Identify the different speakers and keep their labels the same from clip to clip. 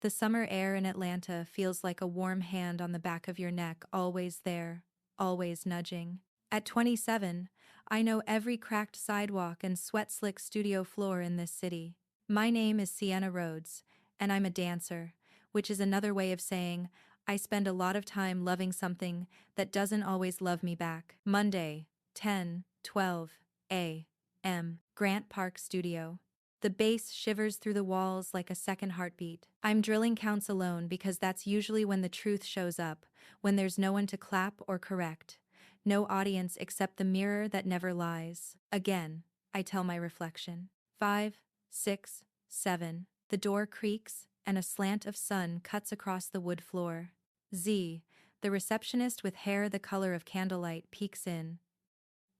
Speaker 1: The summer air in Atlanta feels like a warm hand on the back of your neck, always there, always nudging. At 27, I know every cracked sidewalk and sweat-slick studio floor in this city. My name is Siena Rhodes, and I'm a dancer, which is another way of saying I spend a lot of time loving something that doesn't always love me back. Monday, 10:12 a.m. Grant Park Studio. The bass shivers through the walls like a second heartbeat. I'm drilling counts alone because that's usually when the truth shows up, when there's no one to clap or correct. No audience except the mirror that never lies. Again, I tell my reflection. 5, 6, 7. The door creaks, and a slant of sun cuts across the wood floor. Z, the receptionist with hair the color of candlelight, peeks in.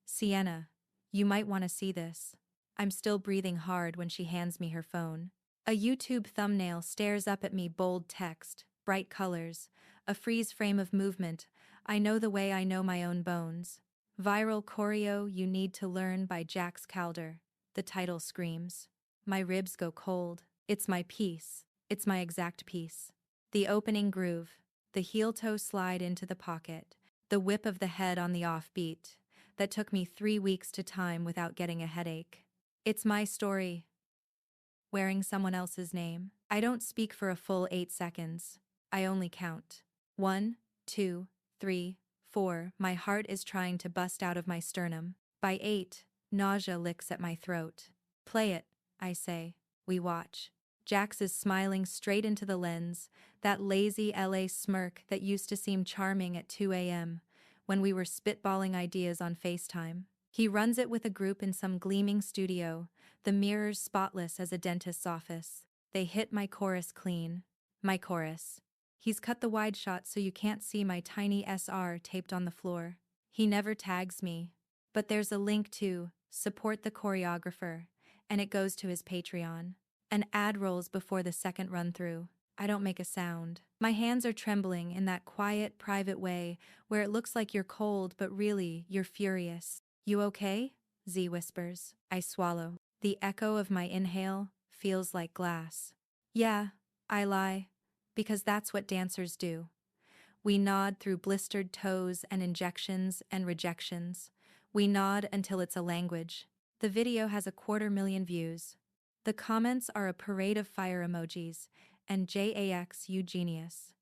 Speaker 1: Sienna, you might want to see this. I'm still breathing hard when she hands me her phone. A YouTube thumbnail stares up at me, bold text, bright colors, a freeze frame of movement. I know the way I know my own bones. Viral choreo you need to learn by Jax Calder. The title screams. My ribs go cold. It's my piece. It's my exact piece. The opening groove, the heel-toe slide into the pocket, the whip of the head on the offbeat. That took me 3 weeks to time without getting a headache. It's my story. Wearing someone else's name. I don't speak for a full 8 seconds. I only count. 1, 2, 3, 4. My heart is trying to bust out of my sternum. By 8, nausea licks at my throat. Play it, I say. We watch. Jax is smiling straight into the lens, that lazy LA smirk that used to seem charming at 2 a.m. when we were spitballing ideas on FaceTime. He runs it with a group in some gleaming studio, the mirrors spotless as a dentist's office. They hit my chorus clean. My chorus. He's cut the wide shot so you can't see my tiny SR taped on the floor. He never tags me. But there's a link to support the choreographer, and it goes to his Patreon. An ad rolls before the second run-through. I don't make a sound. My hands are trembling in that quiet, private way where it looks like you're cold but really, you're furious. You okay? Z whispers. I swallow. The echo of my inhale feels like glass. Yeah, I lie. Because that's what dancers do. We nod through blistered toes and injections and rejections. We nod until it's a language. The video has 250,000 views. The comments are a parade of fire emojis, and JAX you genius.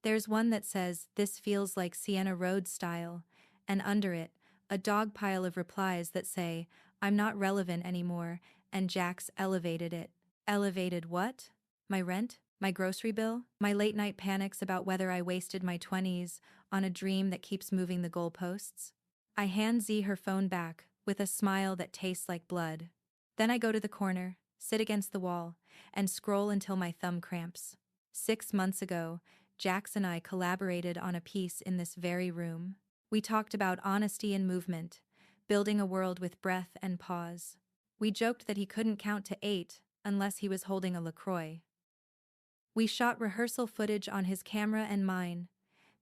Speaker 1: There's one that says, this feels like Siena Rhodes style, and under it, a dog pile of replies that say, I'm not relevant anymore, and Jax elevated it. Elevated what? My rent? My grocery bill? My late-night panics about whether I wasted my 20s on a dream that keeps moving the goalposts? I hand Z her phone back, with a smile that tastes like blood. Then I go to the corner, sit against the wall, and scroll until my thumb cramps. 6 months ago, Jax and I collaborated on a piece in this very room. We talked about honesty and movement, building a world with breath and pause. We joked that he couldn't count to 8 unless he was holding a LaCroix. We shot rehearsal footage on his camera and mine,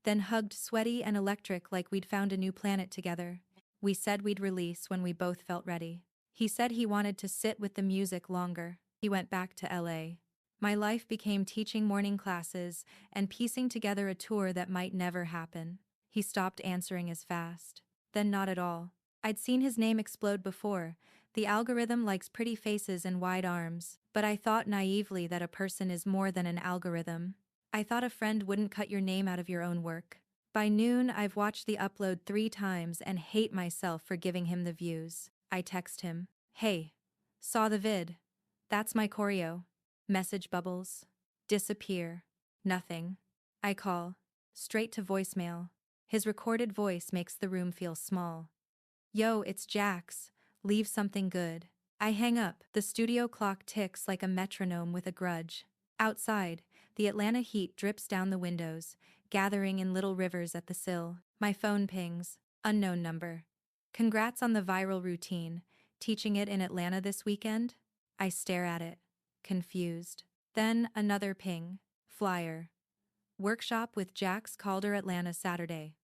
Speaker 1: then hugged sweaty and electric like we'd found a new planet together. We said we'd release when we both felt ready. He said he wanted to sit with the music longer. He went back to LA. My life became teaching morning classes and piecing together a tour that might never happen. He stopped answering as fast. Then not at all. I'd seen his name explode before. The algorithm likes pretty faces and wide arms, but I thought naively that a person is more than an algorithm. I thought a friend wouldn't cut your name out of your own work. By noon, I've watched the upload 3 times and hate myself for giving him the views. I text him. Hey. Saw the vid. That's my choreo. Message bubbles. Disappear. Nothing. I call. Straight to voicemail. His recorded voice makes the room feel small. Yo, it's Jax. Leave something good. I hang up. The studio clock ticks like a metronome with a grudge. Outside, the Atlanta heat drips down the windows, gathering in little rivers at the sill. My phone pings. Unknown number. Congrats on the viral routine. Teaching it in Atlanta this weekend? I stare at it, confused. Then another ping. Flyer. Workshop with Jax Calder Atlanta Saturday.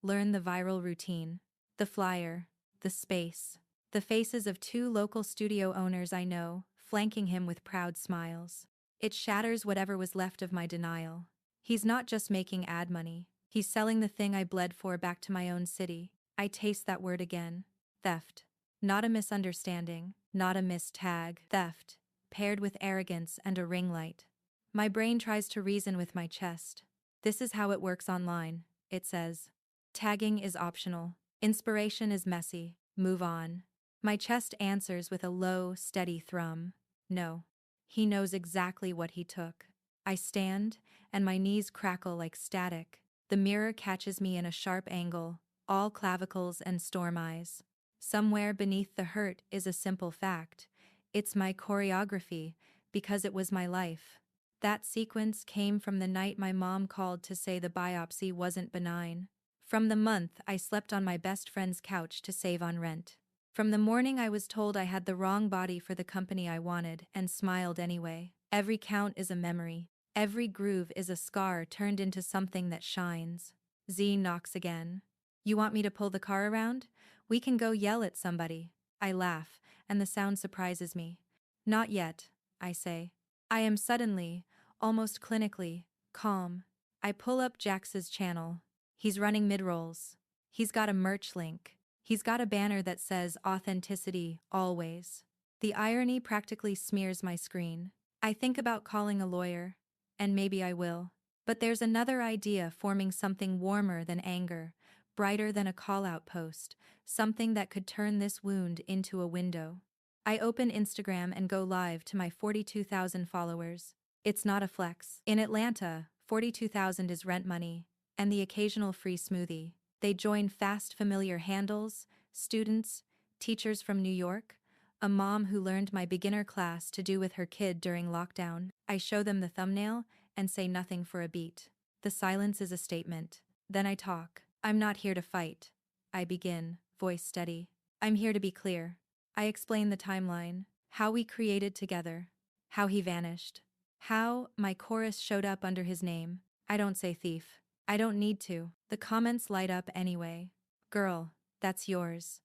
Speaker 1: Learn the viral routine. The flyer. The space. The faces of 2 local studio owners I know, flanking him with proud smiles. It shatters whatever was left of my denial. He's not just making ad money, he's selling the thing I bled for back to my own city. I taste that word again. Theft. Not a misunderstanding, not a missed tag. Theft, paired with arrogance and a ring light. My brain tries to reason with my chest. This is how it works online, it says. Tagging is optional. Inspiration is messy. Move on. My chest answers with a low, steady thrum. No. He knows exactly what he took. I stand, and my knees crackle like static. The mirror catches me in a sharp angle, all clavicles and storm eyes. Somewhere beneath the hurt is a simple fact. It's my choreography, because it was my life. That sequence came from the night my mom called to say the biopsy wasn't benign. From the month I slept on my best friend's couch to save on rent. From the morning I was told I had the wrong body for the company I wanted and smiled anyway. Every count is a memory. Every groove is a scar turned into something that shines. Z knocks again. You want me to pull the car around? We can go yell at somebody. I laugh, and the sound surprises me. Not yet, I say. I am suddenly, almost clinically, calm. I pull up Jax's channel. He's running mid-rolls. He's got a merch link. He's got a banner that says authenticity, always. The irony practically smears my screen. I think about calling a lawyer, and maybe I will. But there's another idea forming, something warmer than anger, brighter than a call-out post, something that could turn this wound into a window. I open Instagram and go live to my 42,000 followers. It's not a flex. In Atlanta, 42,000 is rent money, and the occasional free smoothie. They join fast, familiar handles, students, teachers from New York, a mom who learned my beginner class to do with her kid during lockdown. I show them the thumbnail and say nothing for a beat. The silence is a statement. Then I talk. I'm not here to fight. I begin, voice steady. I'm here to be clear. I explain the timeline, how we created together, how he vanished, how my chorus showed up under his name. I don't say thief. I don't need to. The comments light up anyway. Girl, that's yours.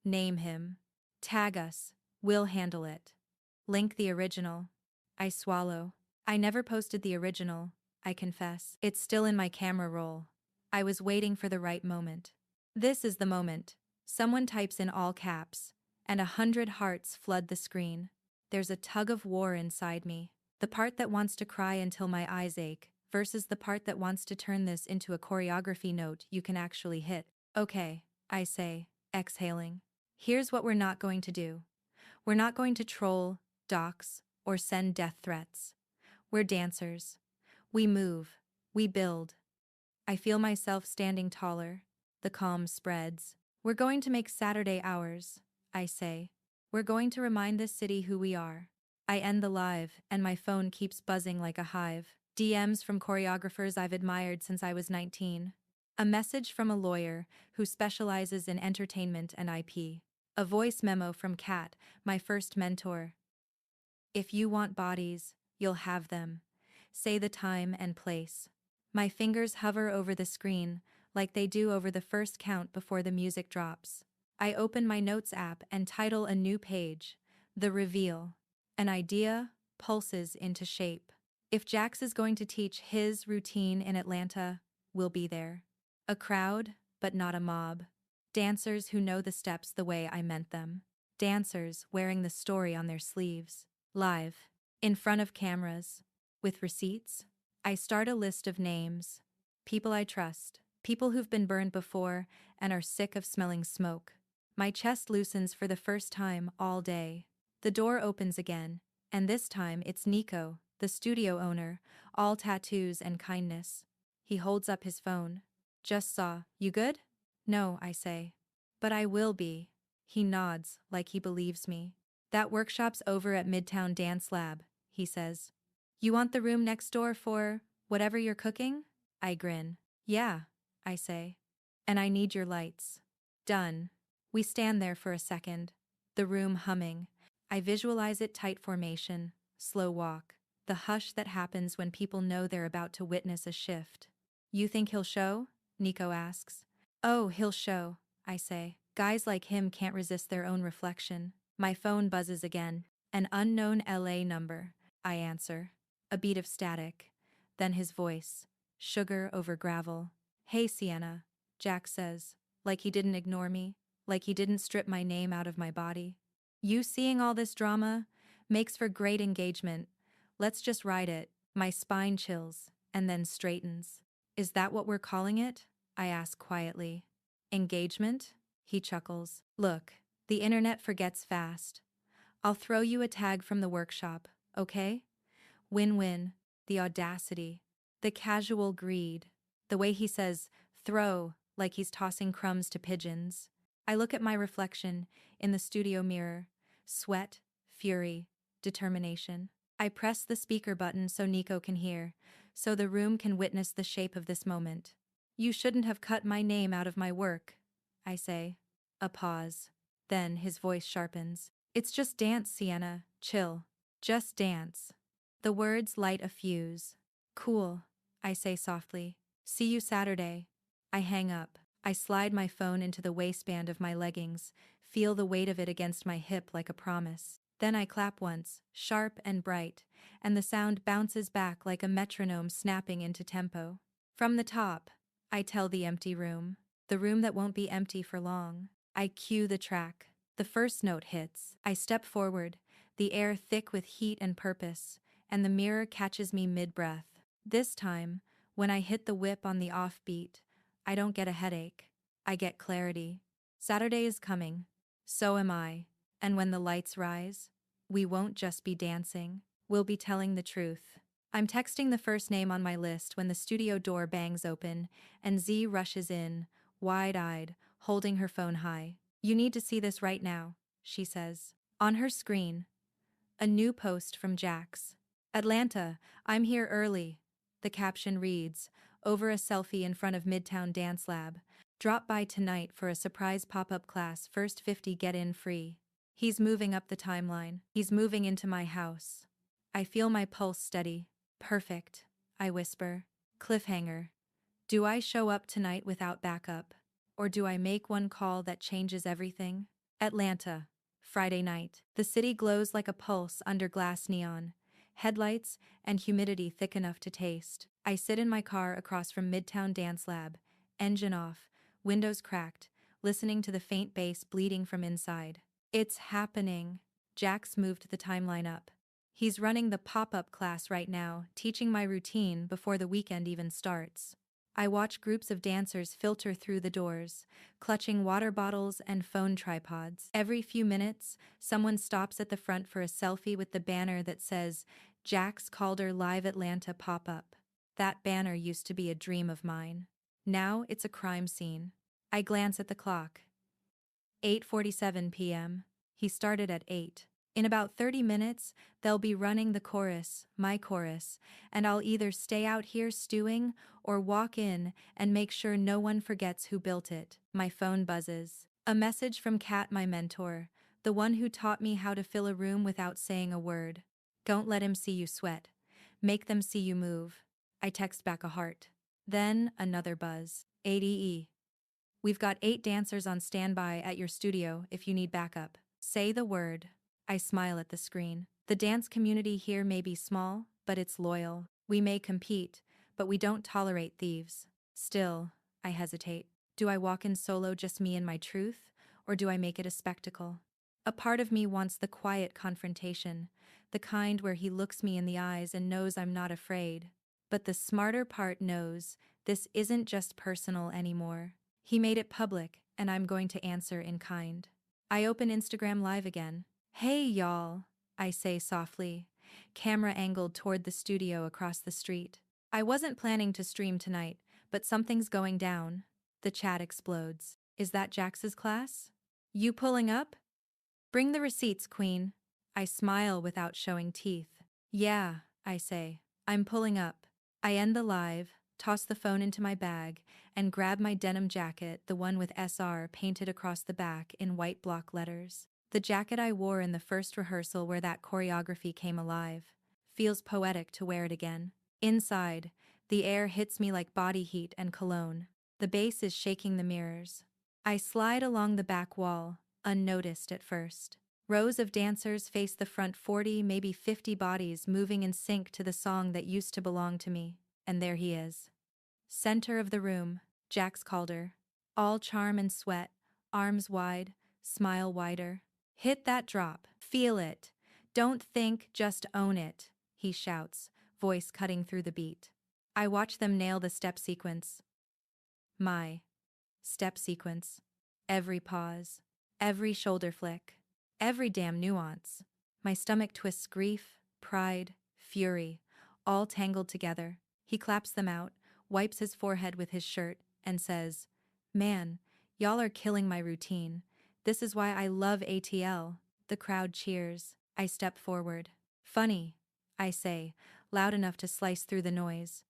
Speaker 1: Name him. Tag us. We'll handle it. Link the original. I swallow. I never posted the original, I confess. It's still in my camera roll. I was waiting for the right moment. This is the moment. Someone types in all caps, and 100 hearts flood the screen. There's a tug of war inside me. The part that wants to cry until my eyes ache, versus the part that wants to turn this into a choreography note you can actually hit. Okay, I say, exhaling. Here's what we're not going to do. We're not going to troll, dox, or send death threats. We're dancers. We move. We build. I feel myself standing taller. The calm spreads. We're going to make Saturday ours, I say. We're going to remind this city who we are. I end the live, and my phone keeps buzzing like a hive. DMs from choreographers I've admired since I was 19. A message from a lawyer who specializes in entertainment and IP. A voice memo from Kat, my first mentor. If you want bodies, you'll have them. Say the time and place. My fingers hover over the screen, like they do over the first count before the music drops. I open my notes app and title a new page, The Reveal. An idea pulses into shape. If Jax is going to teach his routine in Atlanta, we'll be there. A crowd, but not a mob. Dancers who know the steps the way I meant them. Dancers wearing the story on their sleeves. Live. In front of cameras. With receipts. I start a list of names. People I trust. People who've been burned before and are sick of smelling smoke. My chest loosens for the first time all day. The door opens again, and this time it's Nico, the studio owner, all tattoos and kindness. He holds up his phone. Just saw. You good? No, I say. But I will be. He nods, like he believes me. That workshop's over at Midtown Dance Lab, he says. You want the room next door for whatever you're cooking? I grin. Yeah, I say. And I need your lights. Done. We stand there for a second. The room humming. I visualize it tight formation, slow walk. The hush that happens when people know they're about to witness a shift. You think he'll show? Nico asks. Oh, he'll show, I say. Guys like him can't resist their own reflection. My phone buzzes again. An unknown LA number, I answer. A beat of static. Then his voice. Sugar over gravel. Hey Sienna, Jack says, like he didn't ignore me, like he didn't strip my name out of my body. You seeing all this drama? Makes for great engagement. Let's just ride it. My spine chills, and then straightens. Is that what we're calling it? I ask quietly. Engagement? He chuckles. Look, the internet forgets fast. I'll throw you a tag from the workshop, okay? Win-win. The audacity. The casual greed. The way he says, throw, like he's tossing crumbs to pigeons. I look at my reflection in the studio mirror. Sweat, fury, determination. I press the speaker button so Nico can hear, so the room can witness the shape of this moment. You shouldn't have cut my name out of my work, I say. A pause. Then his voice sharpens. It's just dance, Sienna. Chill. Just dance. The words light a fuse. Cool, I say softly. See you Saturday. I hang up. I slide my phone into the waistband of my leggings, feel the weight of it against my hip like a promise. Then I clap once, sharp and bright, and the sound bounces back like a metronome snapping into tempo. From the top, I tell the empty room. The room that won't be empty for long. I cue the track. The first note hits. I step forward, the air thick with heat and purpose, and the mirror catches me mid-breath. This time, when I hit the whip on the offbeat, I don't get a headache. I get clarity. Saturday is coming. So am I. And when the lights rise, we won't just be dancing. We'll be telling the truth. I'm texting the first name on my list when the studio door bangs open, and Z rushes in, wide-eyed, holding her phone high. You need to see this right now, she says. On her screen, a new post from Jax. Atlanta, I'm here early. The caption reads, over a selfie in front of Midtown Dance Lab. Drop by tonight for a surprise pop-up class, first 50 get in free. He's moving up the timeline. He's moving into my house. I feel my pulse steady. Perfect, I whisper. Cliffhanger. Do I show up tonight without backup? Or do I make one call that changes everything? Atlanta. Friday night. The city glows like a pulse under glass neon. Headlights and humidity thick enough to taste. I sit in my car across from Midtown Dance Lab, engine off, windows cracked, listening to the faint bass bleeding from inside. It's happening. Jax moved the timeline up. He's running the pop-up class right now, teaching my routine before the weekend even starts. I watch groups of dancers filter through the doors, clutching water bottles and phone tripods. Every few minutes, someone stops at the front for a selfie with the banner that says, Jax Calder Live Atlanta Pop-Up. That banner used to be a dream of mine. Now it's a crime scene. I glance at the clock. 8:47 p.m. He started at 8. In about 30 minutes, they'll be running the chorus, my chorus, and I'll either stay out here stewing or walk in and make sure no one forgets who built it. My phone buzzes. A message from Kat, my mentor, the one who taught me how to fill a room without saying a word. Don't let him see you sweat. Make them see you move. I text back a heart. Then another buzz. ADE. We've got 8 dancers on standby at your studio if you need backup. Say the word. I smile at the screen. The dance community here may be small, but it's loyal. We may compete, but we don't tolerate thieves. Still, I hesitate. Do I walk in solo, just me and my truth, or do I make it a spectacle? A part of me wants the quiet confrontation, the kind where he looks me in the eyes and knows I'm not afraid. But the smarter part knows this isn't just personal anymore. He made it public, and I'm going to answer in kind. I open Instagram Live again. Hey y'all, I say softly, camera angled toward the studio across the street. I wasn't planning to stream tonight, but something's going down. The chat explodes. Is that Jax's class? You pulling up? Bring the receipts, queen. I smile without showing teeth. Yeah, I say. I'm pulling up. I end the live, toss the phone into my bag, and grab my denim jacket, the one with SR painted across the back in white block letters. The jacket I wore in the first rehearsal where that choreography came alive. Feels poetic to wear it again. Inside, the air hits me like body heat and cologne. The bass is shaking the mirrors. I slide along the back wall, unnoticed at first. Rows of dancers face the front 40, maybe 50 bodies moving in sync to the song that used to belong to me, and there he is. Center of the room, Jax Calder. All charm and sweat, arms wide, smile wider. Hit that drop, feel it. Don't think, just own it, he shouts, voice cutting through the beat. I watch them nail the step sequence. My step sequence. Every pause, every shoulder flick, every damn nuance. My stomach twists grief, pride, fury, all tangled together. He claps them out, wipes his forehead with his shirt, and says, "Man, y'all are killing my routine. This is why I love ATL." The crowd cheers. I step forward. "Funny," I say, loud enough to slice through the noise.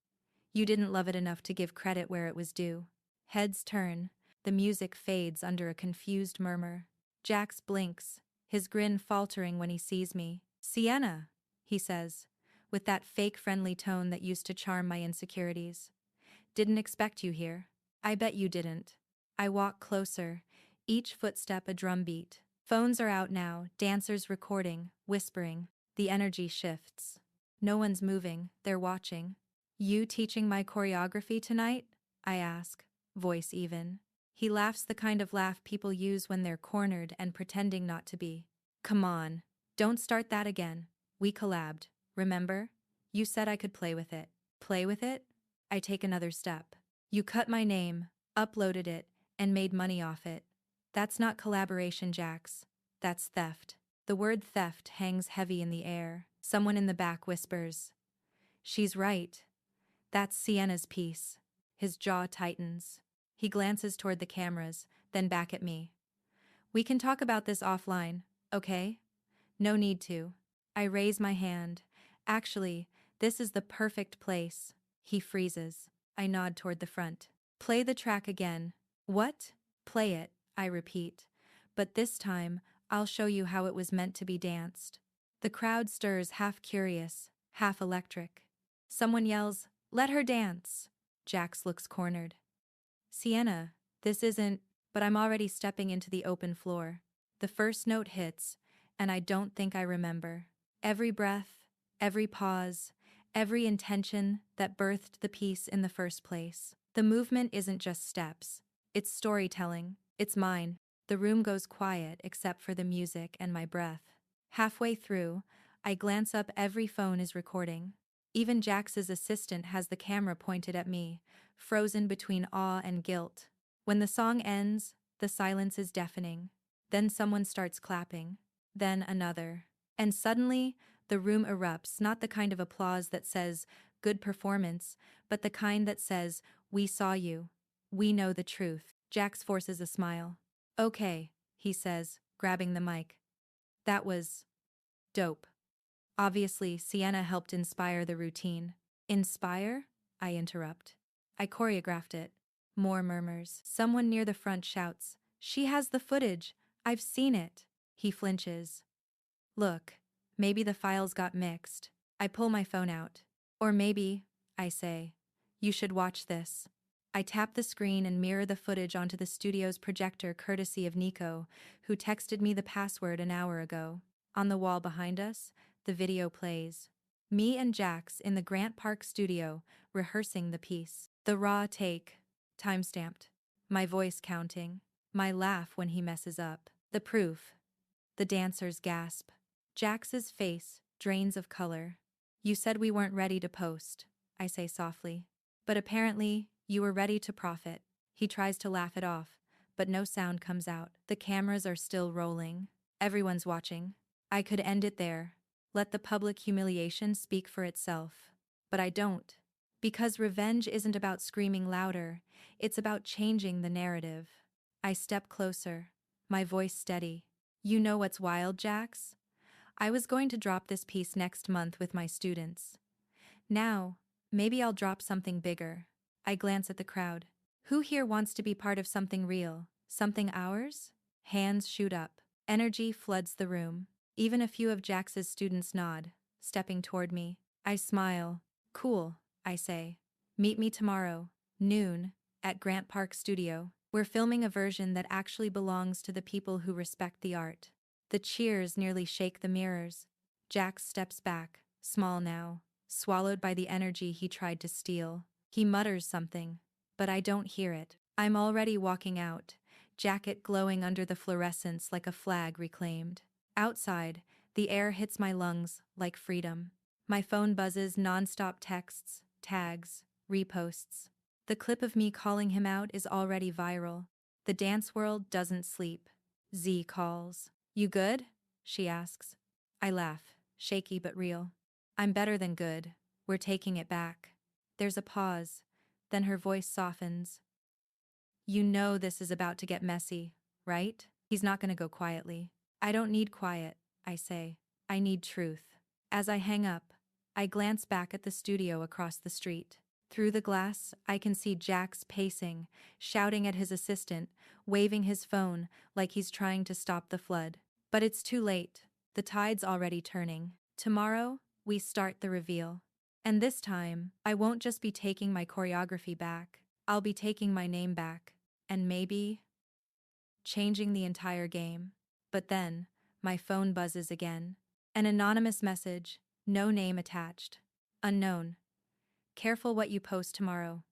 Speaker 1: "You didn't love it enough to give credit where it was due." Heads turn. The music fades under a confused murmur. Jax blinks, his grin faltering when he sees me. "Siena," he says, with that fake friendly tone that used to charm my insecurities. "Didn't expect you here." "I bet you didn't." I walk closer, each footstep a drumbeat. Phones are out now, dancers recording, whispering. The energy shifts. No one's moving, they're watching. "You teaching my choreography tonight?" I ask, voice even. He laughs, the kind of laugh people use when they're cornered and pretending not to be. "Come on, don't start that again. We collabed, remember? You said I could play with it." "Play with it?" I take another step. "You cut my name, uploaded it, and made money off it. That's not collaboration, Jax. That's theft." The word theft hangs heavy in the air. Someone in the back whispers, "She's right. That's Siena's piece." His jaw tightens. He glances toward the cameras, then back at me. "We can talk about this offline, okay?" "No need to." I raise my hand. "Actually, this is the perfect place." He freezes. I nod toward the front. "Play the track again." "What?" "Play it," I repeat. "But this time, I'll show you how it was meant to be danced." The crowd stirs, half curious, half electric. Someone yells, "Let her dance!" Jax looks cornered. "Siena, this isn't," but I'm already stepping into the open floor. The first note hits, and I don't think I remember. Every breath, every pause, every intention that birthed the piece in the first place. The movement isn't just steps. It's storytelling. It's mine. The room goes quiet except for the music and my breath. Halfway through, I glance up. Every phone is recording. Even Jax's assistant has the camera pointed at me, frozen between awe and guilt. When the song ends, the silence is deafening. Then someone starts clapping. Then another. And suddenly, the room erupts, not the kind of applause that says, "Good performance," but the kind that says, "We saw you. We know the truth." Jax forces a smile. "Okay," he says, grabbing the mic. "That was dope." Obviously, Siena helped inspire the routine. "Inspire?" I interrupt. "I choreographed it." More murmurs. Someone near the front shouts, "She has the footage. I've seen it." He flinches. "Look, maybe the files got mixed." I pull my phone out. "Or maybe," I say, "you should watch this." I tap the screen and mirror the footage onto the studio's projector, courtesy of Nico, who texted me the password an hour ago. On the wall behind us, the video plays. Me and Jax in the Grant Park studio, rehearsing the piece. The raw take. Timestamped. My voice counting. My laugh when he messes up. The proof. The dancers gasp. Jax's face drains of color. "You said we weren't ready to post," I say softly. "But apparently, you were ready to profit." He tries to laugh it off, but no sound comes out. The cameras are still rolling. Everyone's watching. I could end it there. Let the public humiliation speak for itself. But I don't. Because revenge isn't about screaming louder, it's about changing the narrative. I step closer, my voice steady. "You know what's wild, Jax? I was going to drop this piece next month with my students. Now, maybe I'll drop something bigger." I glance at the crowd. Who here wants to be part of something real, something ours? Hands shoot up. Energy floods the room. Even a few of Jax's students nod, stepping toward me. I smile. "Cool," I say. "Meet me tomorrow, noon, at Grant Park Studio. We're filming a version that actually belongs to the people who respect the art." The cheers nearly shake the mirrors. Jax steps back, small now, swallowed by the energy he tried to steal. He mutters something, but I don't hear it. I'm already walking out, jacket glowing under the fluorescence like a flag reclaimed. Outside, the air hits my lungs like freedom. My phone buzzes non-stop texts, tags, reposts. The clip of me calling him out is already viral. The dance world doesn't sleep. Z calls. You good? She asks. I laugh, shaky but real. I'm better than good. We're taking it back. There's a pause. Then her voice softens. You know this is about to get messy, right? He's not gonna go quietly. I don't need quiet, I say. I need truth. As I hang up, I glance back at the studio across the street. Through the glass, I can see Jax pacing, shouting at his assistant, waving his phone like he's trying to stop the flood. But it's too late. The tide's already turning. Tomorrow, we start the reveal. And this time, I won't just be taking my choreography back. I'll be taking my name back. And maybe changing the entire game. But then, my phone buzzes again. An anonymous message, no name attached. Unknown. Careful what you post tomorrow.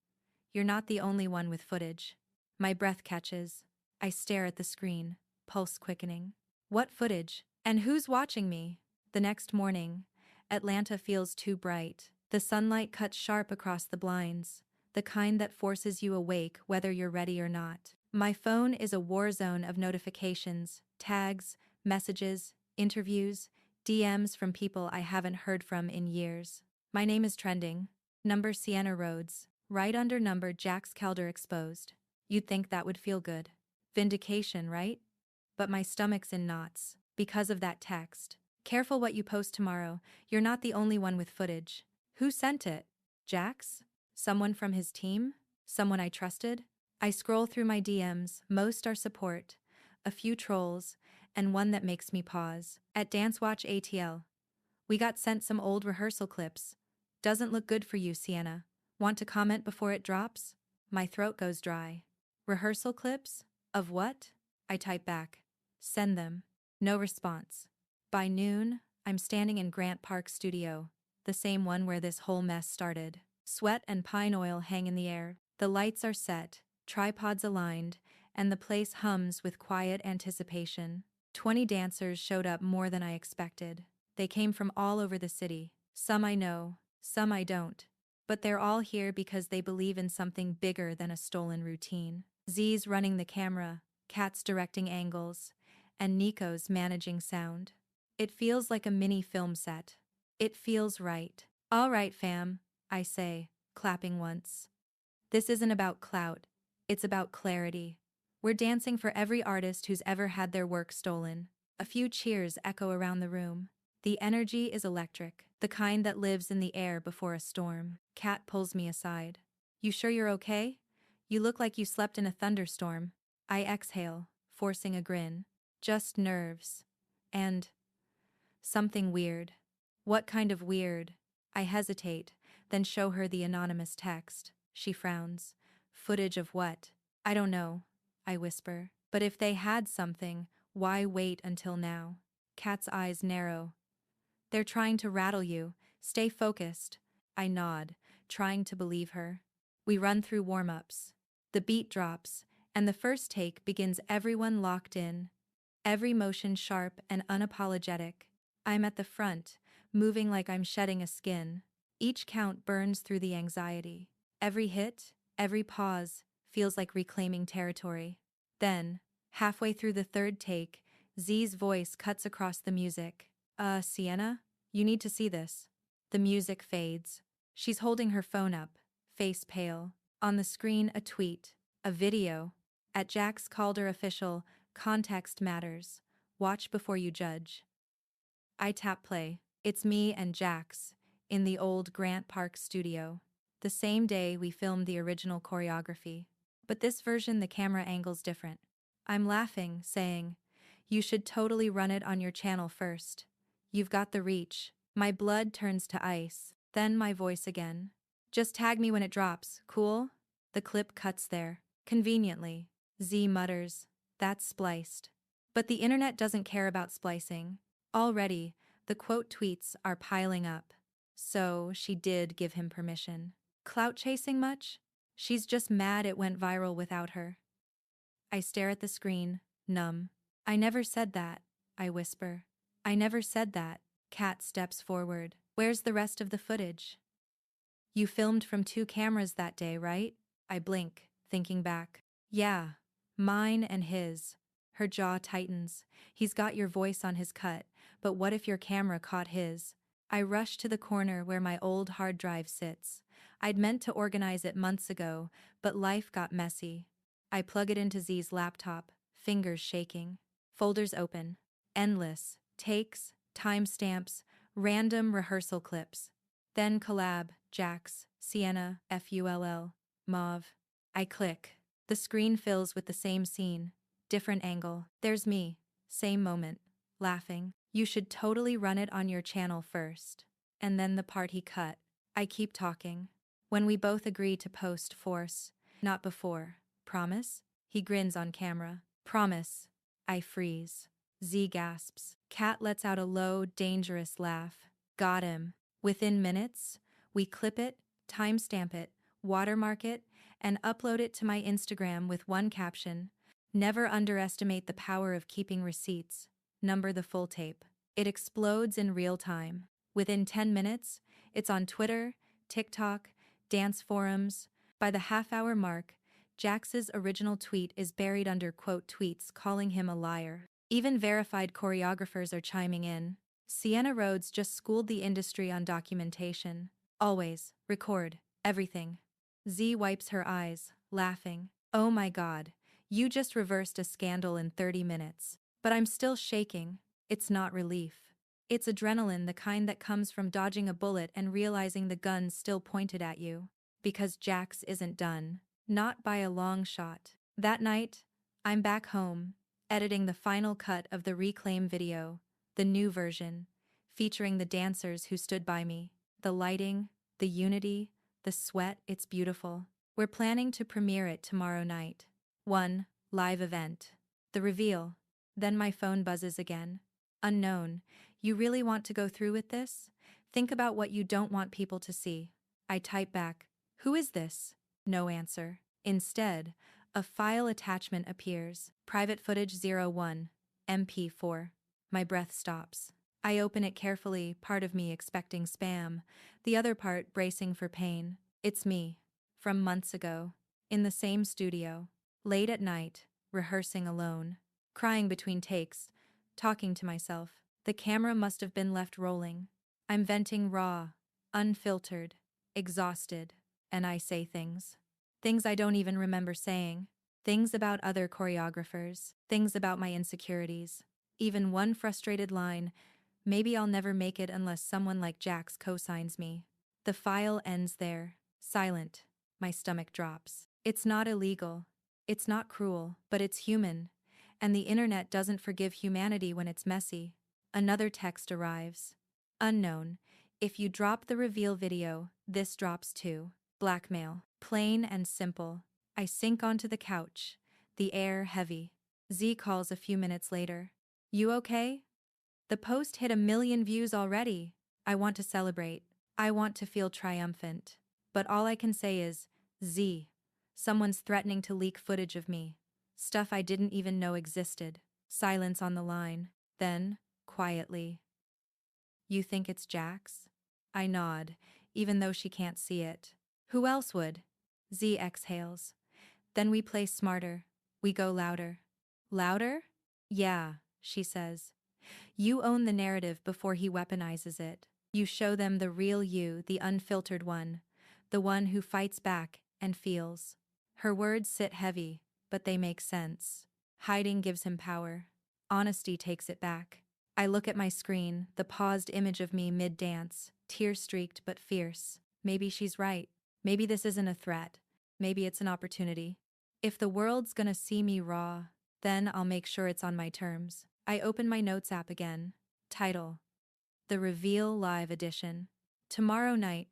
Speaker 1: You're not the only one with footage. My breath catches. I stare at the screen, pulse quickening. What footage? And who's watching me? The next morning, Atlanta feels too bright. The sunlight cuts sharp across the blinds, the kind that forces you awake whether you're ready or not. My phone is a war zone of notifications, tags, messages, interviews, DMs from people I haven't heard from in years. My name is trending. Number Siena Rhodes, right under number Jax Calder exposed. You'd think that would feel good. Vindication, right? But my stomach's in knots because of that text. Careful what you post tomorrow. You're not the only one with footage. Who sent it? Jax? Someone from his team? Someone I trusted? I scroll through my DMs. Most are support, a few trolls, and one that makes me pause. At Dance Watch ATL. We got sent some old rehearsal clips. Doesn't look good for you, Siena. Want to comment before it drops? My throat goes dry. Rehearsal clips? Of what? I type back. Send them. No response. By noon, I'm standing in Grant Park studio, the same one where this whole mess started. Sweat and pine oil hang in the air. The lights are set, tripods aligned, and the place hums with quiet anticipation. 20 dancers showed up, more than I expected. They came from all over the city. Some I know, some I don't. But they're all here because they believe in something bigger than a stolen routine. Z's running the camera, Kat's directing angles, and Nico's managing sound. It feels like a mini film set. It feels right. All right, fam, I say, clapping once. This isn't about clout. It's about clarity. We're dancing for every artist who's ever had their work stolen. A few cheers echo around the room. The energy is electric, the kind that lives in the air before a storm. Kat pulls me aside. You sure you're okay? You look like you slept in a thunderstorm. I exhale, forcing a grin. Just nerves. And something weird. What kind of weird? I hesitate, then show her the anonymous text. She frowns. Footage of what? I don't know, I whisper. But if they had something, why wait until now? Kat's eyes narrow. They're trying to rattle you. Stay focused. I nod, trying to believe her. We run through warm-ups. The beat drops, and the first take begins, everyone locked in. Every motion sharp and unapologetic. I'm at the front, moving like I'm shedding a skin. Each count burns through the anxiety. Every hit, every pause, feels like reclaiming territory. Then, halfway through the third take, Z's voice cuts across the music. Siena? You need to see this. The music fades. She's holding her phone up, face pale. On the screen, a tweet. A video. At Jax Calder official, context matters. Watch before you judge. I tap play. It's me and Jax, in the old Grant Park studio. The same day we filmed the original choreography. But this version, the camera angle's different. I'm laughing, saying, you should totally run it on your channel first. You've got the reach. My blood turns to ice. Then my voice again. Just tag me when it drops, cool? The clip cuts there. Conveniently. Z mutters. That's spliced. But the internet doesn't care about splicing. Already, the quote tweets are piling up. So, she did give him permission. Clout chasing much? She's just mad it went viral without her. I stare at the screen, numb. I never said that, I whisper. I never said that. Kat steps forward. Where's the rest of the footage? You filmed from 2 cameras that day, right? I blink, thinking back. Yeah, mine and his. Her jaw tightens. He's got your voice on his cut, but what if your camera caught his? I rush to the corner where my old hard drive sits. I'd meant to organize it months ago, but life got messy. I plug it into Z's laptop, fingers shaking. Folders open. Endless. Takes, timestamps, random rehearsal clips. Then collab, Jax, Siena, FULL, Mauve. I click. The screen fills with the same scene. Different angle. There's me. Same moment. Laughing. You should totally run it on your channel first. And then the part he cut. I keep talking. When we both agree to post force. Not before. Promise? He grins on camera. Promise. I freeze. Z gasps. Kat lets out a low, dangerous laugh. Got him. Within minutes, we clip it, timestamp it, watermark it, and upload it to my Instagram with one caption. Never underestimate the power of keeping receipts. Number the full tape. It explodes in real time. Within 10 minutes, it's on Twitter, TikTok, dance forums. By the half-hour mark, Jax's original tweet is buried under quote tweets calling him a liar. Even verified choreographers are chiming in. Siena Rhodes just schooled the industry on documentation. Always, record, everything. Z wipes her eyes, laughing. Oh my god, you just reversed a scandal in 30 minutes. But I'm still shaking. It's not relief. It's adrenaline, the kind that comes from dodging a bullet and realizing the gun's still pointed at you. Because Jax isn't done. Not by a long shot. That night, I'm back home, editing the final cut of the Reclaim video, the new version, featuring the dancers who stood by me. The lighting, the unity, the sweat, it's beautiful. We're planning to premiere it tomorrow night. 1. Live event. The reveal. Then my phone buzzes again. Unknown. You really want to go through with this? Think about what you don't want people to see. I type back. Who is this? No answer. Instead, a file attachment appears. Private footage 01, MP4. My breath stops. I open it carefully, part of me expecting spam, the other part bracing for pain. It's me. From months ago. In the same studio. Late at night, rehearsing alone. Crying between takes. Talking to myself. The camera must have been left rolling. I'm venting raw, unfiltered, exhausted, and I say things. Things I don't even remember saying. Things about other choreographers. Things about my insecurities. Even one frustrated line, maybe I'll never make it unless someone like Jax co-signs me. The file ends there. Silent. My stomach drops. It's not illegal. It's not cruel, but it's human. And the internet doesn't forgive humanity when it's messy. Another text arrives. Unknown. If you drop the reveal video, this drops too. Blackmail. Plain and simple. I sink onto the couch. The air heavy. Z calls a few minutes later. You okay? The post hit 1 million views already. I want to celebrate. I want to feel triumphant. But all I can say is, Z. Someone's threatening to leak footage of me. Stuff I didn't even know existed. Silence on the line. Then, quietly. You think it's Jax? I nod, even though she can't see it. Who else would? Z exhales. Then we play smarter. We go louder. Louder? Yeah, she says. You own the narrative before he weaponizes it. You show them the real you, the unfiltered one. The one who fights back and feels. Her words sit heavy, but they make sense. Hiding gives him power. Honesty takes it back. I look at my screen, the paused image of me mid-dance, tear-streaked but fierce. Maybe she's right. Maybe this isn't a threat. Maybe it's an opportunity. If the world's gonna see me raw, then I'll make sure it's on my terms. I open my notes app again. Title: The Reveal Live Edition. Tomorrow night,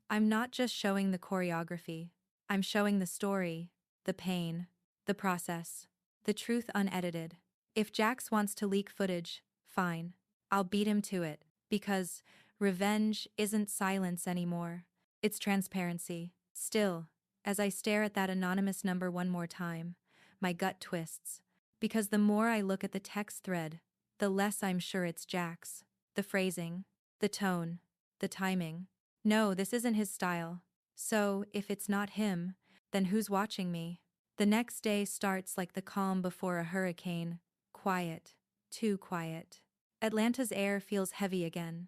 Speaker 1: I'm not just showing the choreography. I'm showing the story, the pain, the process, the truth unedited. If Jax wants to leak footage, fine. I'll beat him to it, because revenge isn't silence anymore. It's transparency. Still, as I stare at that anonymous number one more time, my gut twists. Because the more I look at the text thread, the less I'm sure it's Jax. The phrasing, the tone, the timing. No, this isn't his style. So, if it's not him, then who's watching me? The next day starts like the calm before a hurricane. Quiet. Too quiet. Atlanta's air feels heavy again.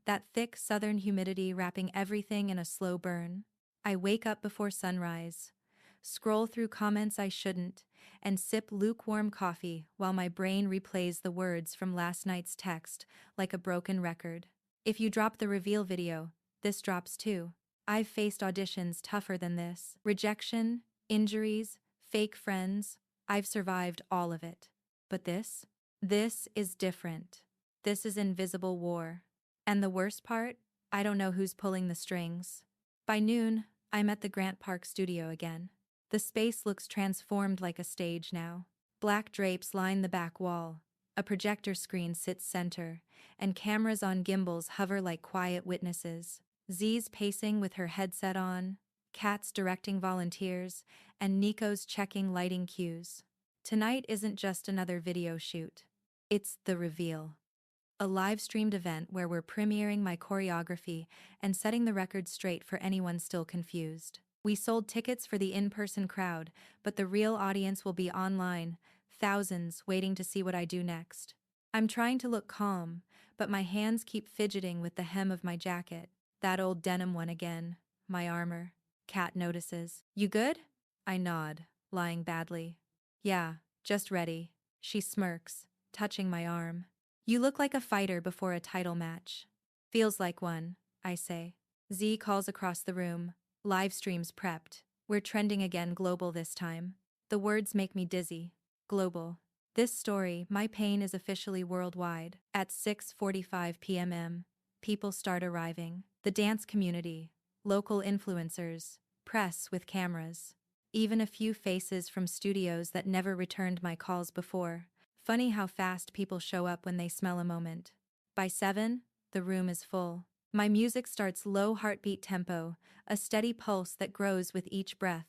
Speaker 1: That thick southern humidity wrapping everything in a slow burn. I wake up before sunrise, scroll through comments I shouldn't, and sip lukewarm coffee while my brain replays the words from last night's text like a broken record. If you drop the reveal video, this drops too. I've faced auditions tougher than this. Rejection, injuries, fake friends. I've survived all of it. But this? This is different. This is invisible war. And the worst part? I don't know who's pulling the strings. By noon, I'm at the Grant Park studio again. The space looks transformed like a stage now. Black drapes line the back wall. A projector screen sits center, and cameras on gimbals hover like quiet witnesses. Z's pacing with her headset on, Kat's directing volunteers, and Nico's checking lighting cues. Tonight isn't just another video shoot. It's the reveal. A live-streamed event where we're premiering my choreography and setting the record straight for anyone still confused. We sold tickets for the in-person crowd, but the real audience will be online, thousands waiting to see what I do next. I'm trying to look calm, but my hands keep fidgeting with the hem of my jacket. That old denim one again. My armor. Kat notices. You good? I nod, lying badly. Yeah, just ready. She smirks, touching my arm. You look like a fighter before a title match. Feels like one, I say. Z calls across the room. Live streams prepped. We're trending again, global this time. The words make me dizzy. Global. This story, my pain is officially worldwide. At 6:45 p.m. people start arriving. The dance community, local influencers, press with cameras. Even a few faces from studios that never returned my calls before. Funny how fast people show up when they smell a moment. By 7, the room is full. My music starts low heartbeat tempo, a steady pulse that grows with each breath.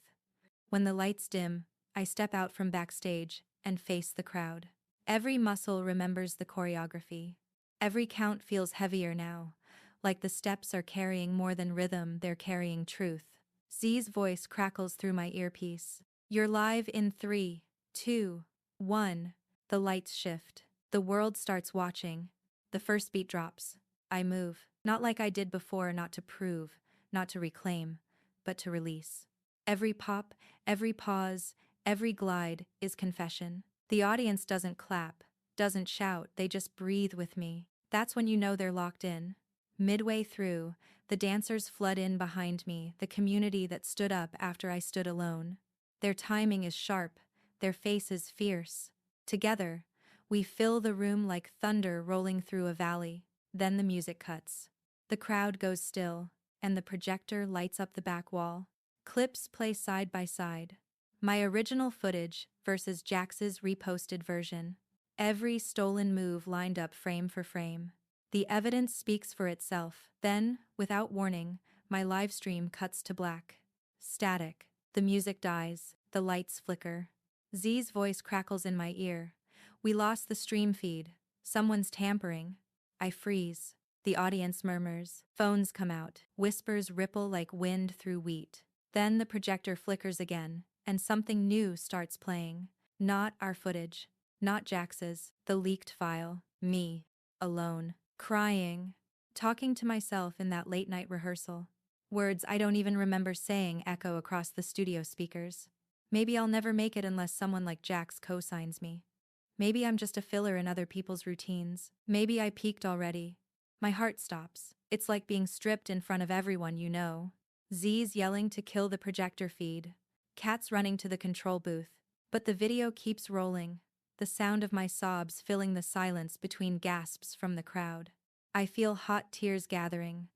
Speaker 1: When the lights dim, I step out from backstage and face the crowd. Every muscle remembers the choreography. Every count feels heavier now, like the steps are carrying more than rhythm, they're carrying truth. Z's voice crackles through my earpiece. You're live in 3, 2, 1. The lights shift. The world starts watching. The first beat drops. I move. Not like I did before, not to prove, not to reclaim, but to release. Every pop, every pause, every glide is confession. The audience doesn't clap, doesn't shout, they just breathe with me. That's when you know they're locked in. Midway through, the dancers flood in behind me, the community that stood up after I stood alone. Their timing is sharp, their faces fierce. Together, we fill the room like thunder rolling through a valley. Then the music cuts. The crowd goes still, and the projector lights up the back wall. Clips play side by side. My original footage versus Jax's reposted version. Every stolen move lined up frame for frame. The evidence speaks for itself. Then, without warning, my live stream cuts to black. Static. The music dies. The lights flicker. Z's voice crackles in my ear. We lost the stream feed. Someone's tampering. I freeze. The audience murmurs. Phones come out. Whispers ripple like wind through wheat. Then the projector flickers again, and something new starts playing. Not our footage. Not Jax's. The leaked file. Me. Alone. Crying. Talking to myself in that late-night rehearsal. Words I don't even remember saying echo across the studio speakers. Maybe I'll never make it unless someone like Jax co-signs me. Maybe I'm just a filler in other people's routines. Maybe I peaked already. My heart stops. It's like being stripped in front of everyone you know. Z's yelling to kill the projector feed. Kat's running to the control booth. But the video keeps rolling, the sound of my sobs filling the silence between gasps from the crowd. I feel hot tears gathering,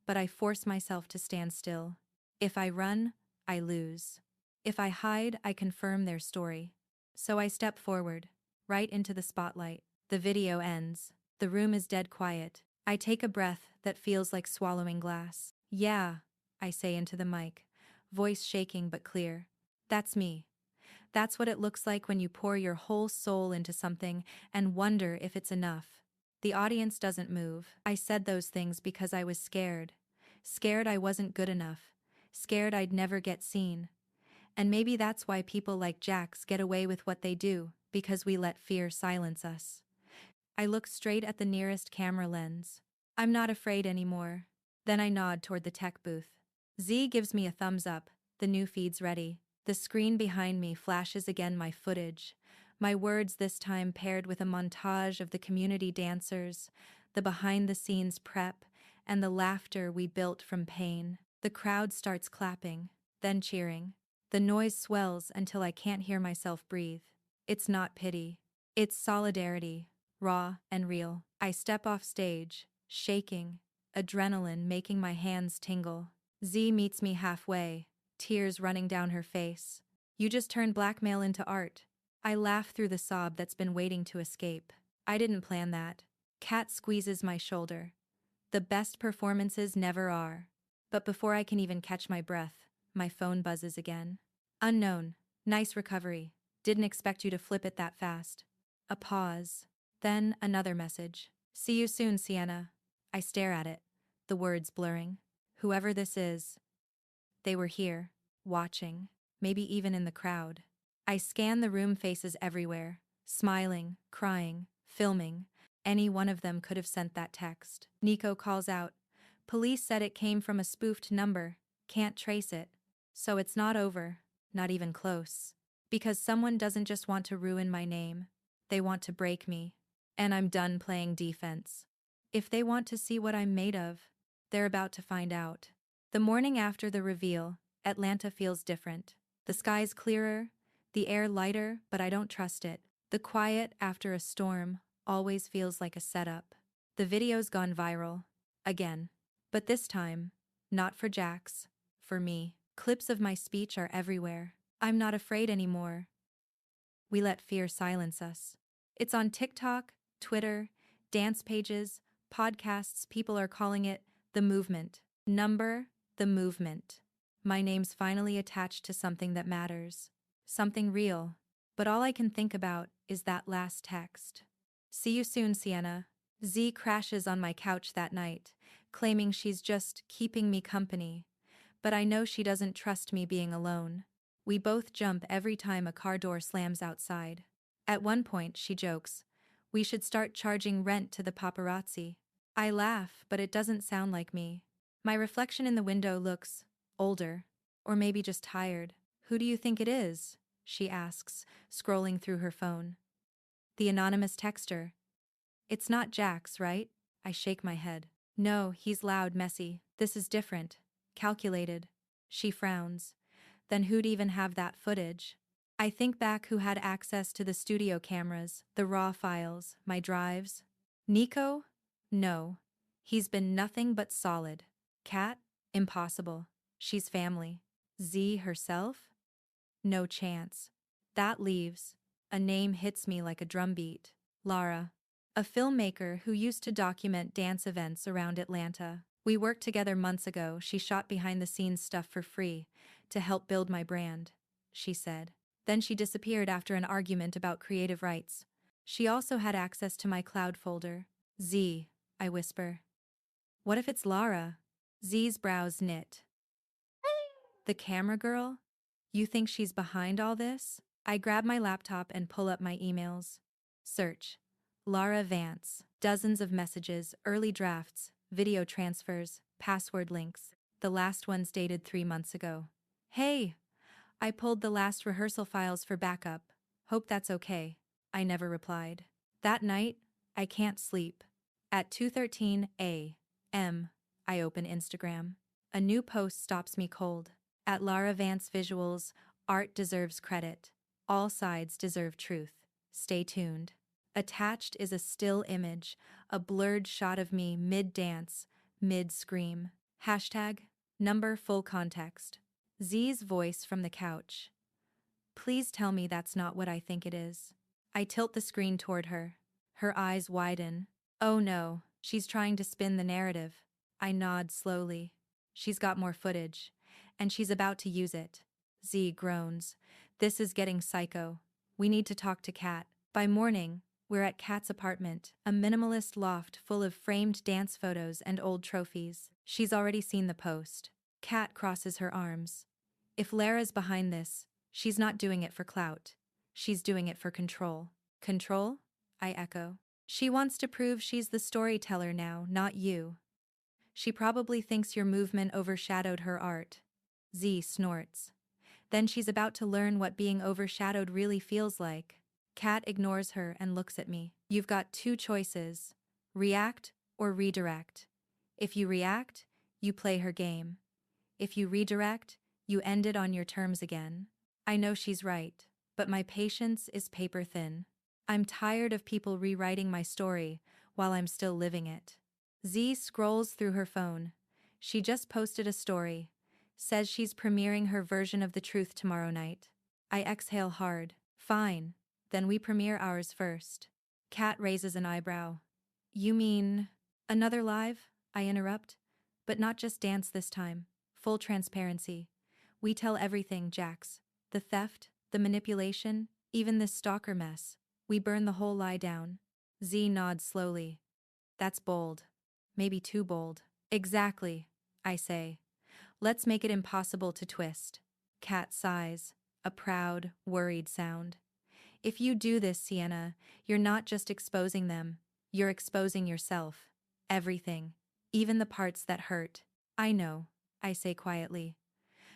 Speaker 1: but I force myself to stand still. If I run, I lose. If I hide, I confirm their story. So I step forward. right into the spotlight. The video ends. The room is dead quiet. I take a breath that feels like swallowing glass. Yeah, I say into the mic, voice shaking but clear. That's me. That's what it looks like when you pour your whole soul into something and wonder if it's enough. The audience doesn't move. I said those things because I was scared. Scared I wasn't good enough. Scared I'd never get seen. And maybe that's why people like Jax get away with what they do, because we let fear silence us. I look straight at the nearest camera lens. I'm not afraid anymore. Then I nod toward the tech booth. Z gives me a thumbs up. The new feed's ready. The screen behind me flashes again my footage. My words this time paired with a montage of the community dancers, the behind-the-scenes prep, and the laughter we built from pain. The crowd starts clapping, then cheering. The noise swells until I can't hear myself breathe. It's not pity. It's solidarity, raw and real. I step off stage, shaking, adrenaline making my hands tingle. Z meets me halfway, tears running down her face. You just turned blackmail into art. I laugh through the sob that's been waiting to escape. I didn't plan that. Kat squeezes my shoulder. The best performances never are. But before I can even catch my breath, my phone buzzes again. Unknown. Nice recovery. Didn't expect you to flip it that fast. A pause. Then another message. See you soon, Siena. I stare at it, the words blurring. Whoever this is, they were here, watching, maybe even in the crowd. I scan the room, faces everywhere, smiling, crying, filming. Any one of them could have sent that text. Nico calls out. Police said it came from a spoofed number. Can't trace it. So it's not over, not even close. Because someone doesn't just want to ruin my name. They want to break me. And I'm done playing defense. If they want to see what I'm made of, they're about to find out. The morning after the reveal, Atlanta feels different. The sky's clearer, the air lighter, but I don't trust it. The quiet after a storm always feels like a setup. The video's gone viral. Again. But this time, not for Jax, for me. Clips of my speech are everywhere. I'm not afraid anymore. We let fear silence us. It's on TikTok, Twitter, dance pages, podcasts. People are calling it the movement. The movement. My name's finally attached to something that matters. Something real. But all I can think about is that last text. See you soon, Siena. Z crashes on my couch that night, claiming she's just keeping me company. But I know she doesn't trust me being alone. We both jump every time a car door slams outside. At one point, she jokes, we should start charging rent to the paparazzi. I laugh, but it doesn't sound like me. My reflection in the window looks older, or maybe just tired. Who do you think it is? She asks, scrolling through her phone. The anonymous texter. It's not Jax, right? I shake my head. No, he's loud, messy. This is different. Calculated. She frowns. Then who'd even have that footage? I think back who had access to the studio cameras, the raw files, my drives. Nico? No. He's been nothing but solid. Kat? Impossible. She's family. Z herself? No chance. That leaves. A name hits me like a drumbeat. Lara. A filmmaker who used to document dance events around Atlanta. We worked together months ago. She shot behind-the-scenes stuff for free to help build my brand, she said. Then she disappeared after an argument about creative rights. She also had access to my cloud folder. Z, I whisper. What if it's Lara? Z's brows knit. The camera girl? You think she's behind all this? I grab my laptop and pull up my emails. Search. Lara Vance. Dozens of messages, early drafts, video transfers, password links. The last one's dated 3 months ago. Hey! I pulled the last rehearsal files for backup. Hope that's okay. I never replied. That night, I can't sleep. At 2:13 a.m., I open Instagram. A new post stops me cold. At Lara Vance Visuals, art deserves credit. All sides deserve truth. Stay tuned. Attached is a still image, a blurred shot of me mid-dance, mid-scream. Hashtag, number full context. Z's voice from the couch. Please tell me that's not what I think it is. I tilt the screen toward her. Her eyes widen. Oh no, she's trying to spin the narrative. I nod slowly. She's got more footage. And she's about to use it. Z groans. This is getting psycho. We need to talk to Kat. By morning, we're at Kat's apartment, a minimalist loft full of framed dance photos and old trophies. She's already seen the post. Kat crosses her arms. If Lara's behind this, she's not doing it for clout. She's doing it for control. Control? I echo. She wants to prove she's the storyteller now, not you. She probably thinks your movement overshadowed her art. Z snorts. Then she's about to learn what being overshadowed really feels like. Kat ignores her and looks at me. You've got two choices. React or redirect. If you react, you play her game. If you redirect, you end it on your terms again. I know she's right, but my patience is paper thin. I'm tired of people rewriting my story while I'm still living it. Z scrolls through her phone. She just posted a story. Says she's premiering her version of the truth tomorrow night. I exhale hard. Fine. Then we premiere ours first. Kat raises an eyebrow. You mean another live? I interrupt. But not just dance this time. Full transparency. We tell everything, Jax. The theft, the manipulation, even this stalker mess. We burn the whole lie down. Z nods slowly. That's bold. Maybe too bold. Exactly, I say. Let's make it impossible to twist. Kat sighs, a proud, worried sound. If you do this, Siena, you're not just exposing them, you're exposing yourself. Everything. Even the parts that hurt. I know, I say quietly.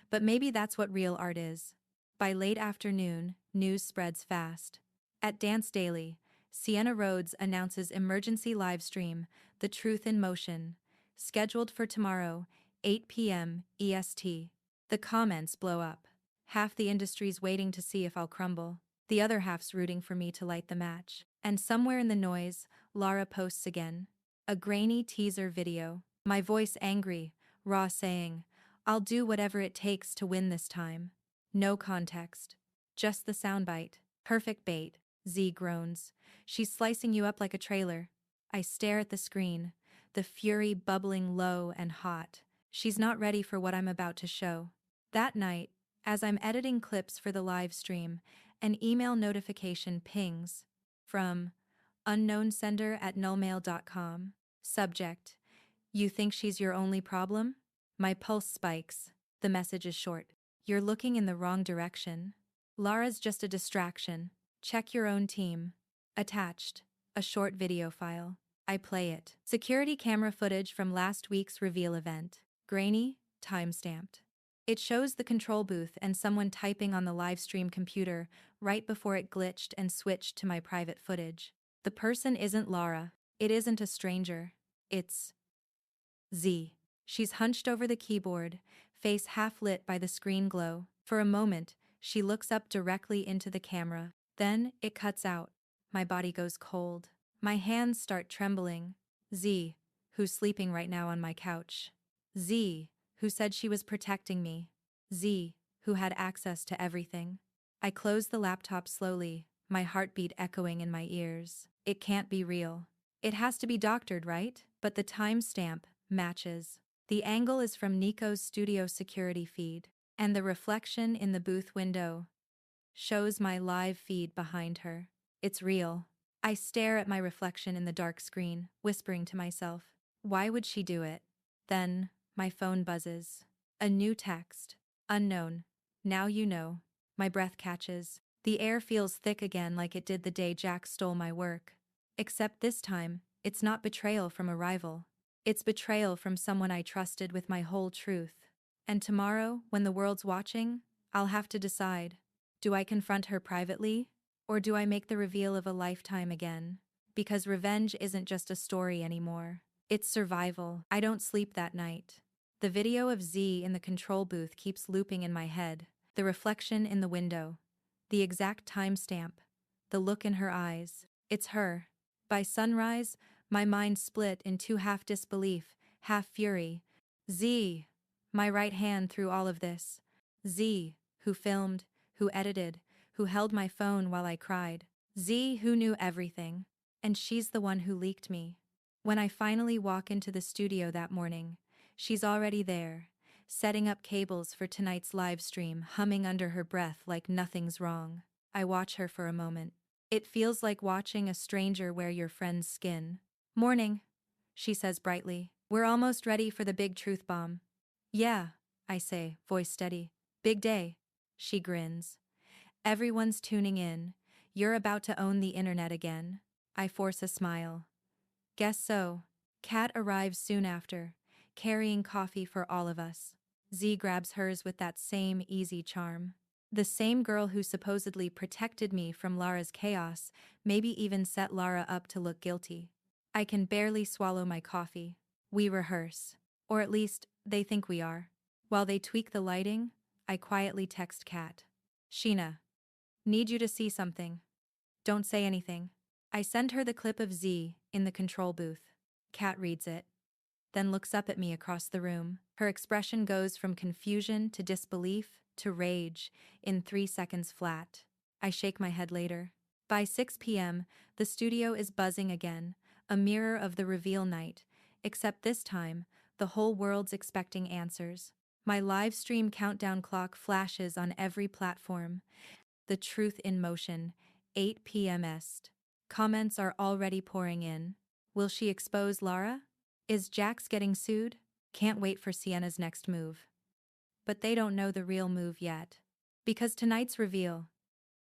Speaker 1: But maybe that's what real art is. By late afternoon, news spreads fast. At Dance Daily, Siena Rhodes announces emergency livestream, The Truth in Motion, scheduled for tomorrow, 8 p.m. EST. The comments blow up. Half the industry's waiting to see if I'll crumble. The other half's rooting for me to light the match. And somewhere in the noise, Lara posts again. A grainy teaser video. My voice angry, raw saying, I'll do whatever it takes to win this time. No context. Just the soundbite. Perfect bait. Z groans. She's slicing you up like a trailer. I stare at the screen, the fury bubbling low and hot. She's not ready for what I'm about to show. That night, as I'm editing clips for the live stream, an email notification pings from unknown sender at nullmail.com. Subject: You think she's your only problem? My pulse spikes. The message is short. You're looking in the wrong direction. Lara's just a distraction. Check your own team. Attached. A short video file. I play it. Security camera footage from last week's reveal event. Grainy, time-stamped. It shows the control booth and someone typing on the livestream computer right before it glitched and switched to my private footage. The person isn't Lara. It isn't a stranger. It's Z. She's hunched over the keyboard, face half lit by the screen glow. For a moment, she looks up directly into the camera. Then, it cuts out. My body goes cold. My hands start trembling. Z, who's sleeping right now on my couch. Z, who said she was protecting me. Z, who had access to everything. I close the laptop slowly, my heartbeat echoing in my ears. It can't be real. It has to be doctored, right? But the timestamp matches. The angle is from Nico's studio security feed, and the reflection in the booth window shows my live feed behind her. It's real. I stare at my reflection in the dark screen, whispering to myself, why would she do it? Then, my phone buzzes. A new text. Unknown. Now you know. My breath catches. The air feels thick again like it did the day Jack stole my work. Except this time, it's not betrayal from a rival. It's betrayal from someone I trusted with my whole truth. And tomorrow, when the world's watching, I'll have to decide. Do I confront her privately? Or do I make the reveal of a lifetime again? Because revenge isn't just a story anymore. It's survival. I don't sleep that night. The video of Z in the control booth keeps looping in my head. The reflection in the window. The exact timestamp. The look in her eyes. It's her. By sunrise, my mind split into half disbelief, half fury. Z. My right hand through all of this. Z, who filmed, who edited, who held my phone while I cried. Z, who knew everything. And she's the one who leaked me. When I finally walk into the studio that morning, she's already there, setting up cables for tonight's live stream, humming under her breath like nothing's wrong. I watch her for a moment. It feels like watching a stranger wear your friend's skin. Morning, she says brightly. We're almost ready for the big truth bomb. Yeah, I say, voice steady. Big day. She grins. Everyone's tuning in. You're about to own the internet again. I force a smile. Guess so. Kat arrives soon after, carrying coffee for all of us. Z grabs hers with that same easy charm. The same girl who supposedly protected me from Lara's chaos, maybe even set Lara up to look guilty. I can barely swallow my coffee. We rehearse. Or at least, they think we are. While they tweak the lighting, I quietly text Kat. Siena, need you to see something. Don't say anything. I send her the clip of Z in the control booth. Kat reads it, then looks up at me across the room. Her expression goes from confusion to disbelief to rage in 3 seconds flat. I shake my head later. By 6 p.m., the studio is buzzing again, a mirror of the reveal night, except this time, the whole world's expecting answers. My live stream countdown clock flashes on every platform. The truth in motion, 8 p.m. est. Comments are already pouring in. Will she expose Lara? Is Jax getting sued? Can't wait for Siena's next move. But they don't know the real move yet. Because tonight's reveal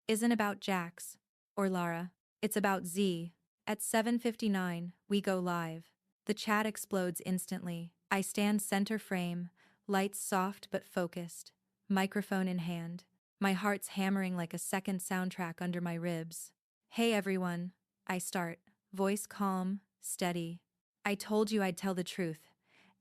Speaker 1: isn't about Jax or Lara. It's about Z. At 7:59, we go live. The chat explodes instantly. I stand center frame, lights soft but focused, microphone in hand. My heart's hammering like a second soundtrack under my ribs. Hey everyone, I start, voice calm, steady. I told you I'd tell the truth,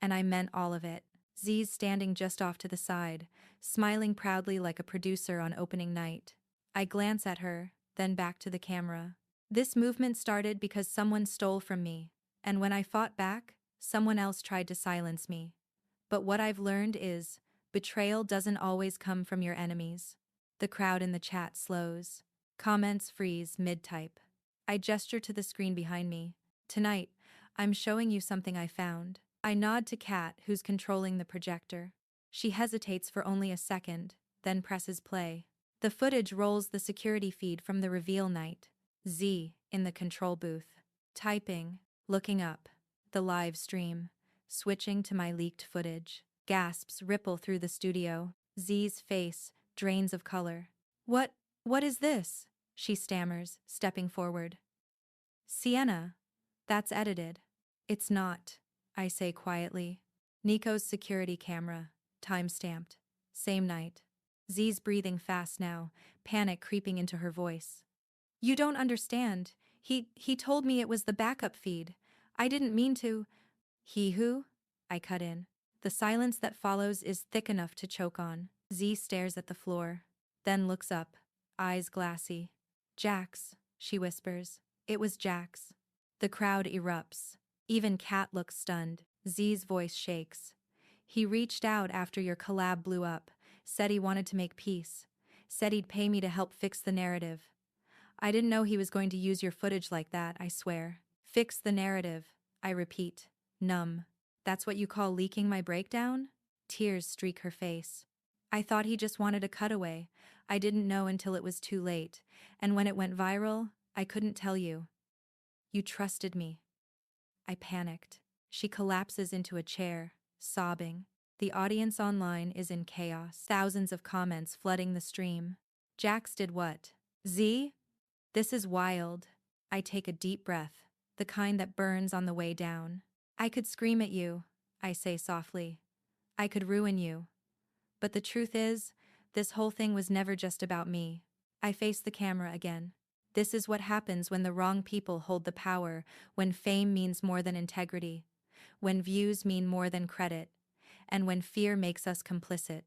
Speaker 1: and I meant all of it. Z's standing just off to the side, smiling proudly like a producer on opening night. I glance at her, then back to the camera. This movement started because someone stole from me, and when I fought back, someone else tried to silence me. But what I've learned is, betrayal doesn't always come from your enemies. The crowd in the chat slows. Comments freeze mid-type. I gesture to the screen behind me. Tonight, I'm showing you something I found. I nod to Kat, who's controlling the projector. She hesitates for only a second, then presses play. The footage rolls the security feed from the reveal night. Z, in the control booth. Typing, looking up. The live stream. Switching to my leaked footage. Gasps ripple through the studio. Z's face drains of color. What is this? She stammers, stepping forward. Siena. That's edited. It's not, I say quietly. Nico's security camera. Time-stamped. Same night. Z's breathing fast now, panic creeping into her voice. You don't understand. He told me it was the backup feed. I didn't mean to. He who? I cut in. The silence that follows is thick enough to choke on. Z stares at the floor, then looks up, eyes glassy. Jax, she whispers. It was Jax. The crowd erupts. Even Kat looks stunned. Z's voice shakes. He reached out after your collab blew up, said he wanted to make peace, said he'd pay me to help fix the narrative. I didn't know he was going to use your footage like that, I swear. Fix the narrative, I repeat, numb. That's what you call leaking my breakdown? Tears streak her face. I thought he just wanted a cutaway. I didn't know until it was too late, and when it went viral, I couldn't tell you. You trusted me. I panicked. She collapses into a chair, sobbing. The audience online is in chaos. Thousands of comments flooding the stream. Jax did what? Z? This is wild. I take a deep breath, the kind that burns on the way down. I could scream at you, I say softly. I could ruin you. But the truth is, this whole thing was never just about me. I face the camera again. This is what happens when the wrong people hold the power, when fame means more than integrity, when views mean more than credit, and when fear makes us complicit.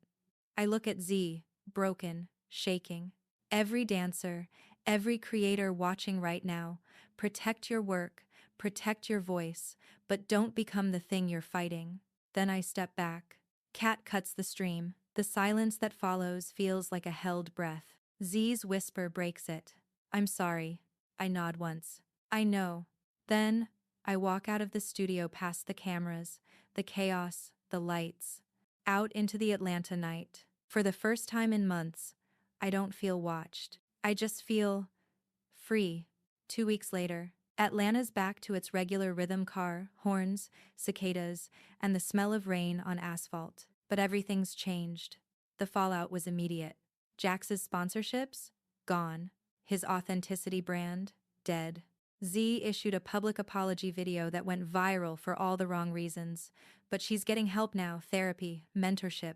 Speaker 1: I look at Z, broken, shaking. Every dancer, every creator watching right now, protect your work, protect your voice, but don't become the thing you're fighting. Then I step back. Kat cuts the stream. The silence that follows feels like a held breath. Z's whisper breaks it. I'm sorry. I nod once. I know. Then, I walk out of the studio past the cameras, the chaos, the lights, out into the Atlanta night. For the first time in months, I don't feel watched. I just feel free. 2 weeks later, Atlanta's back to its regular rhythm: car, horns, cicadas, and the smell of rain on asphalt. But everything's changed. The fallout was immediate. Jax's sponsorships? Gone. His authenticity brand? Dead. Z issued a public apology video that went viral for all the wrong reasons. But she's getting help now: therapy, mentorship.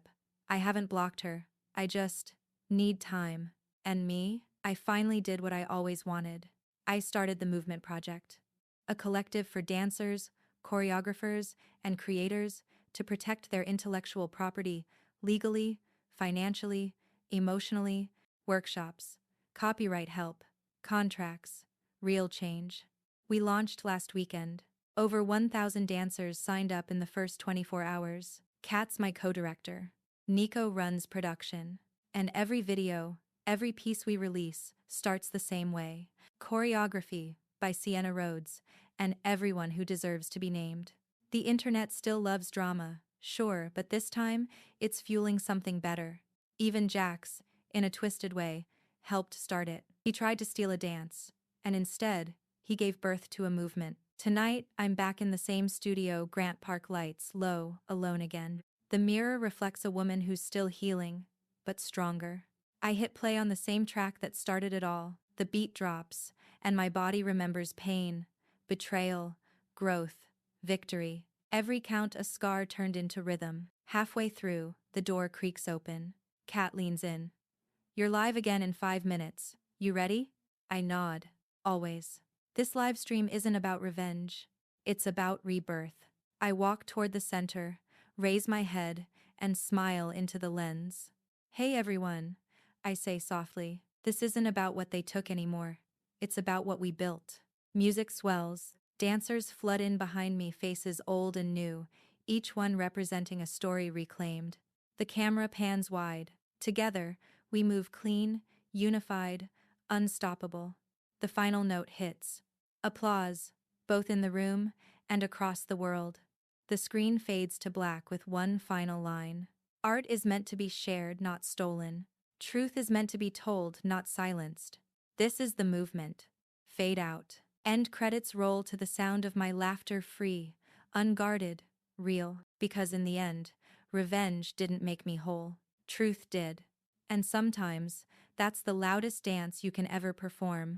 Speaker 1: I haven't blocked her. I just need time. And me? I finally did what I always wanted. I started the Movement Project, a collective for dancers, choreographers, and creators to protect their intellectual property legally, financially, emotionally, workshops, copyright help, contracts, real change. We launched last weekend. Over 1,000 dancers signed up in the first 24 hours. Kat's my co-director. Nico runs production. And every video, every piece we release, starts the same way. Choreography by Siena Rhodes, and everyone who deserves to be named. The internet still loves drama, sure, but this time, it's fueling something better. Even Jax, in a twisted way, helped start it. He tried to steal a dance, and instead, he gave birth to a movement. Tonight, I'm back in the same studio, Grant Park lights, low, alone again. The mirror reflects a woman who's still healing, but stronger. I hit play on the same track that started it all. The beat drops, and my body remembers pain, betrayal, growth, victory. Every count a scar turned into rhythm. Halfway through, the door creaks open. Kat leans in. You're live again in 5 minutes. You ready? I nod. Always. This live stream isn't about revenge. It's about rebirth. I walk toward the center, raise my head, and smile into the lens. Hey everyone, I say softly. This isn't about what they took anymore. It's about what we built. Music swells. Dancers flood in behind me, faces old and new, each one representing a story reclaimed. The camera pans wide. Together, we move clean, unified, unstoppable. The final note hits. Applause, both in the room and across the world. The screen fades to black with one final line. Art is meant to be shared, not stolen. Truth is meant to be told, not silenced. This is the movement. Fade out. End credits roll to the sound of my laughter, free, unguarded, real. Because in the end, revenge didn't make me whole. Truth did. And sometimes, that's the loudest dance you can ever perform.